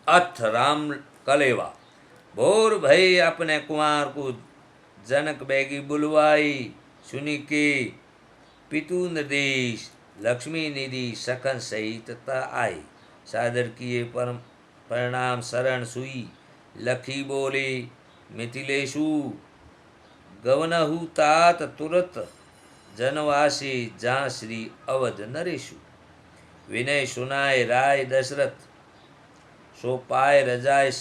अथ राम कलेवा। भोर भई अपने कुमार को जनक बैगी बुलवाई। सुनी के पितु निर्देश लक्ष्मी निधि सखन सहित त आई। सादर किए परम प्रणाम शरण सुई। लखी बोले मिथिलेशु गवनहु तात तुरत। जनवासी जहाँ श्री अवध नरेशु। विनय सुनाय राय दशरथ सो पाय रजाय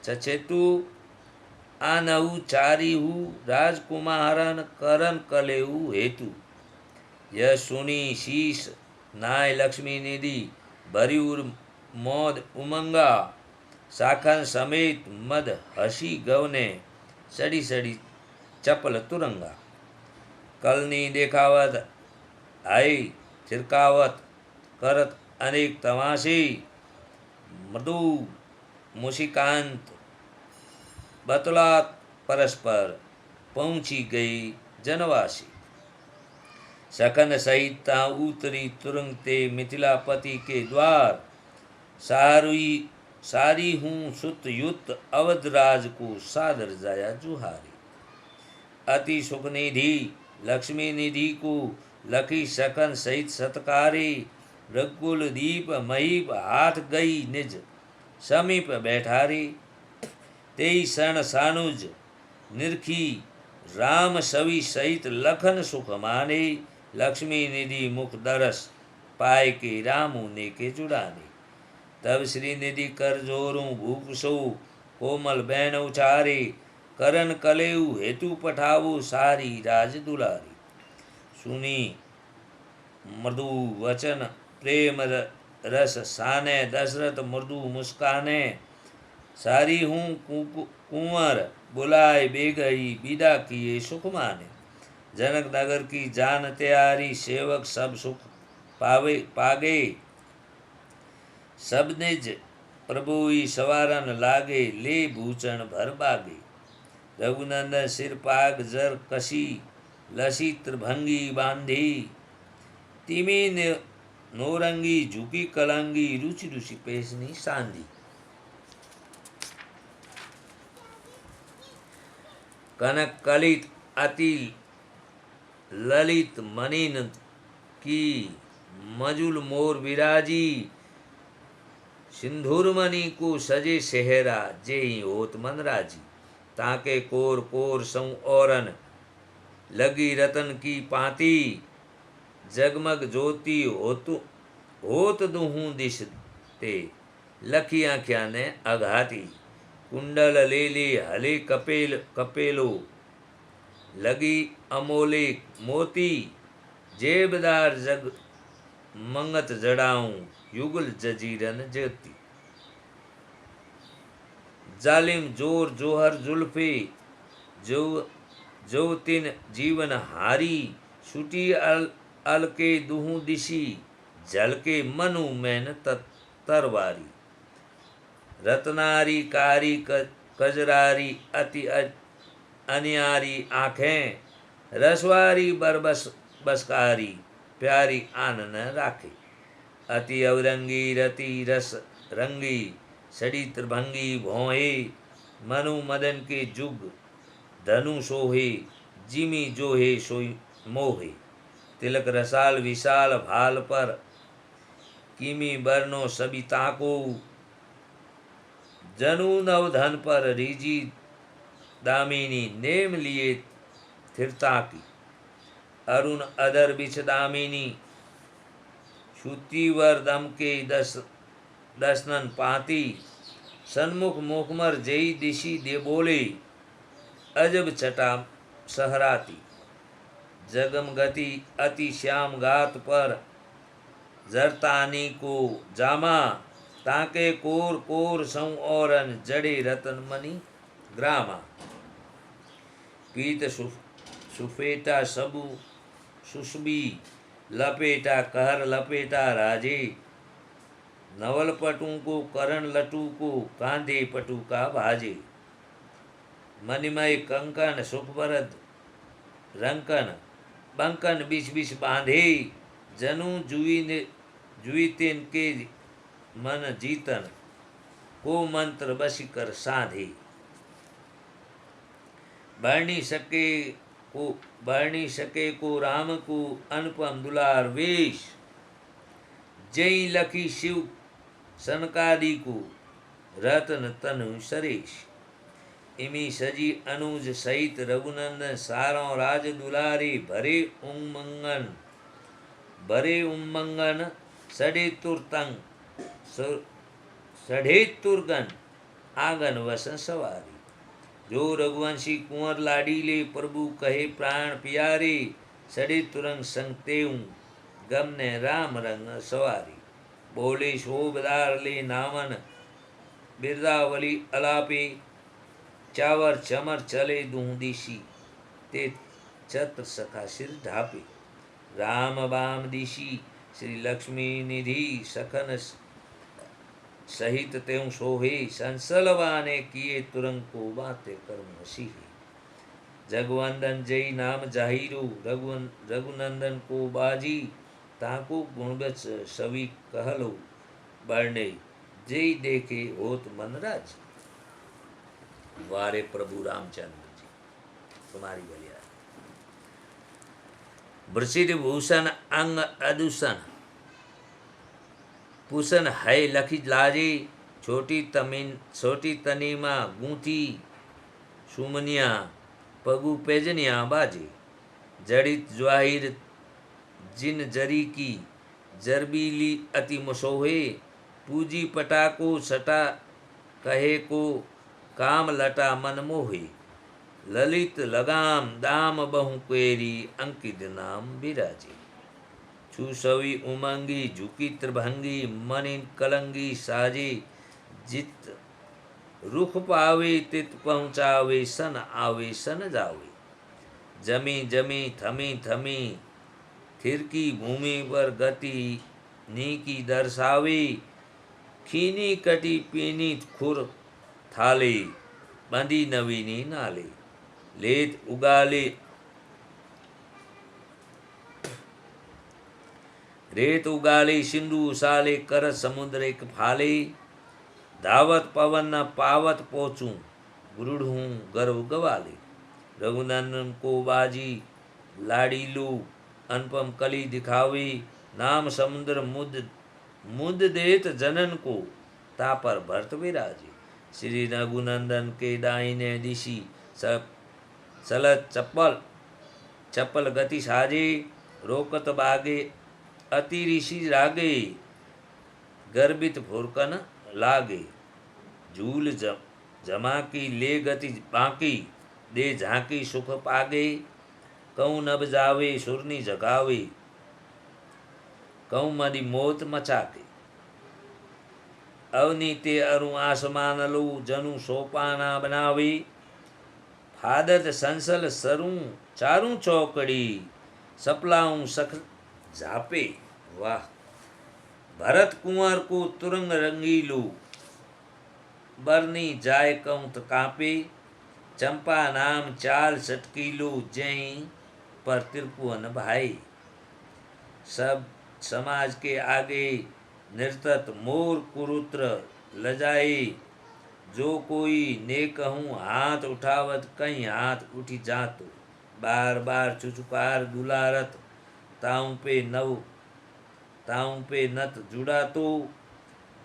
चचेतु। आनहु चारिहु राजकुमारन करन कलेऊ हेतु। यह सुनी शीश नाय लक्ष्मी निधि भरिउर मोद उमंगा। साखन समेत मद हसी गवने सड़ी सड़ी चपल तुरंगा। कलनी देखावत आई थिरकावत करत अनेक तमाशे। मृदु मुशिकांत बतलात परस्पर पहुंची गई जनवासी। सखन सहित ता उतरी तुरंगते मिथिलापति के द्वार। सारी हूँ सुत युत अवधराज को सादर जाया जुहारी। अति सुखनिधि लक्ष्मी निधि को लखी सखन सहित सत्कारी। रघुकुल दीप महीप हाथ गई निज समीप बैठारी। तेई सन सानुज निरखी राम सवि सहित लखन सुख माने। लक्ष्मी निधि मुख दरस पाए के रामू ने के जुड़ाने। तब श्री निधि कर जोरू भूप सो कोमल बैन उचारे। करन कलेऊ हेतु पठावो सारी राज दुलारी। सुनी मृदु वचन प्रेम रस साने दशरथ मृदु मुस्काने। सारी हूँ कुंवर बुलाए बेगई विदा किए सुख माने। जनक नगर की जान त्यारी सेवक सब सुख पागे। सब निज प्रभुई सवारन लागे ले भूषण भर बागे। रघुनंदन सिर पाग जर कसी लसी त्रिभंगी बांधी। तिमी नौरंगी झुकी कलंगी रुचि रुचि पेशनी सांधी। कनक कलित अति ललित मनिन की मजुल मोर विराजी। सिंधुरमणि को सजे सेहरा जेहि होत मन राजी। ताके कोर कोर सौ औरन लगी रतन की पाती। जगमग ज्योति होत दुहूं दिश ते लखी आँख्या ने अघाती। कुंडल ले ले हले कपेलो लगी अमोले मोती। जेबदार जग मंगत जड़ाऊं युगल जजीरन ज्योति। जालिम जोर जोहर जुल्फे जो तिन जीवन हारी। छुटी अल के दुहू दिशी झलके मनु मैन तरवारी। रत्नारी कारी कजरारी अति अनियारी आँखें। रसवारी बरबस बसकारी प्यारी आनन राखे। अति अवरंगी रति रस रंगी सड़ी त्रिभंगी भोहे। मनु मदन के जुग धनु सोहे जिमी जोहे सोई मोहे। तिलक रसाल विशाल भाल पर किमी बरनो सबिता को। जनु नवधन पर रीजी दामिनी नेम लिए थिरता की। अरुण अदर बिछ दामिनी श्रुतिवर दम के दसनन पाती। सन्मुख मुखमर जई दिशी दे बोले अजब छटा सहराती। जगम गति अति श्याम गात पर जरतानी को जामा। ताके कोर कोर सौ औरन जड़े रतन मणि ग्रामा। पीत सुफेटा सबु सुसबी लपेटा कहर लपेटा राजे। नवल पटू को करण लटू को कांधे पटू का भाजे। मणिमय कंकन सुखवरद रंकन बंकन बिछ बिछ बांधे। जनु जुई तिन के मन जीतन को मंत्र बसी कर साधे। वर्णी सके को राम को अनुपम दुलार वेश। जय लखी शिव सनकादि को रतन तनु सरेश। इमी सजी अनुज सहित रघुनंदन सारों राज दुलारे। भरे उमंगन सड़े तुरगन आंगन वसन सवारी। जो रघुवंशी कुंवर लाडीले प्रभु कहे प्राण प्यारे। सड़े तुरंग संग तेऊं गम ने राम रंग सवारी। बोले शोभदार ले नामन बिरदावली अलापे। चावर चमर चले दूं दिशी ते छत्र सखा सिर ढापे। राम बाम दिशी श्री लक्ष्मी निधि सखन सहित त्यों सोहे। संसलवाने किए तुरंग को बाते कर्म हसी। जगवंदन जय नाम जाहिरो रघुनंदन को बाजी। ताको गुणगत सवी कहलो बरने। जय देखे होत मन राज। वारे प्रभु रामचंद्र जी तुम्हारी बलिया। वृषित भूषण अंग अदूषण। पूषण है लखी लाजे। छोटी तनीमा गूंथी सुमनिया पगु पेजनिया बाजे। जड़ित ज्वाहिर जिन जरी की जरबीली अति मसोहे। पूजी पटाको सटा कहे को काम लटा मन मोहे। ललित लगाम दाम बहु क्वेरी अंकित नाम विराजे। छुसवी उमंगी झुकी त्रिभंगी मनि कलंगी साजे। जित रुख पावे तित पहुँचावे सन आवे सन जावे। जमी जमी थमी थमी थिरकी भूमि पर गति नीकी दर्शावे। खीनी कटी पीनी खुर थाले बंदी नवीनी नाले। रेत उगाले सिंधु उसाले कर समुद्र एक फाले। धावत पवन न पावत पोचूं गुरुड़ हूँ गर्व गवाले। रघुनंदन को बाजी लाडीलू अनुपम कली दिखावे। नाम समुद्र मुद देत जनन को तापर भरत विराजे। श्री रघुनंदन के दाहिने दिशी चलत चप्पल गति साजे। रोकत बागे अति ऋषि रागे। गर्भित फुरकन लागे। झूल जमा की ले गति बाकी। दे झांकी सुख पागे। कहूँ नभ जावे सुरनी जगावे। कहूँ मदि मोत मचाके। अवनीते अरु आसमान लो जनु सोपाना बनावे। फादत संसल सरूं चारूं चौकड़ी। सपलाऊं सख झापे। वाह। भरत कुंवर को तुरंग रंगीलो। बरनी जाय कंत कापे। चंपा नाम चाल सटकीलो जय पर त्रिपुवन भाई। सब समाज के आगे निर्तत मोर कुरुत्र लजाए। जो कोई ने कहूँ हाथ उठावत कहीं हाथ उठी जातो। बार बार चुचुकार दुलारत ताऊं पे नत जुड़ा तो।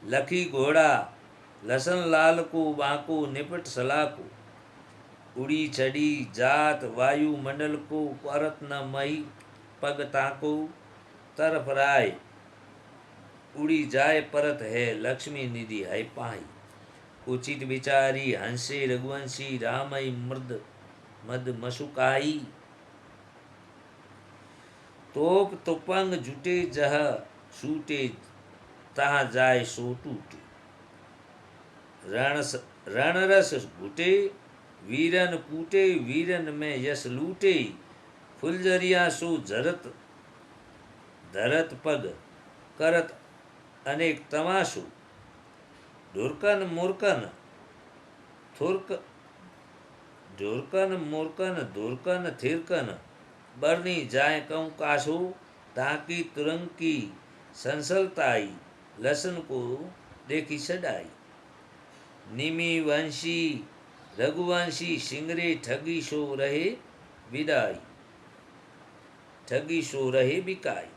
लखी घोड़ा लसन लाल को बांको निपट सलाको। उड़ी चढ़ी जात वायु मंडल को परत न मई पग ताको। तरफ राय उड़ी जाए परत है लक्ष्मी निधि है पाई। उचित विचारी हंसे रघुवंशी रामई मद मसुकाई। तोप तुपंग जुटे जह सूटे तहाँ जाए सो टूटे। रणरस घुटे वीरन कूटे वीरन में यश लूटे। फुलजरिया सो धरत पग करत अनेक तमाशु। ढुरकन मुरकन थिरकन बरनी जाए कहूँ काशो। ताकि तुरंग की संसलताई लसन को देखी सडाई। निमि वंशी रघुवंशी सिंगरे ठगी सो रहे विदाई, ठगी सो रहे बिकाई।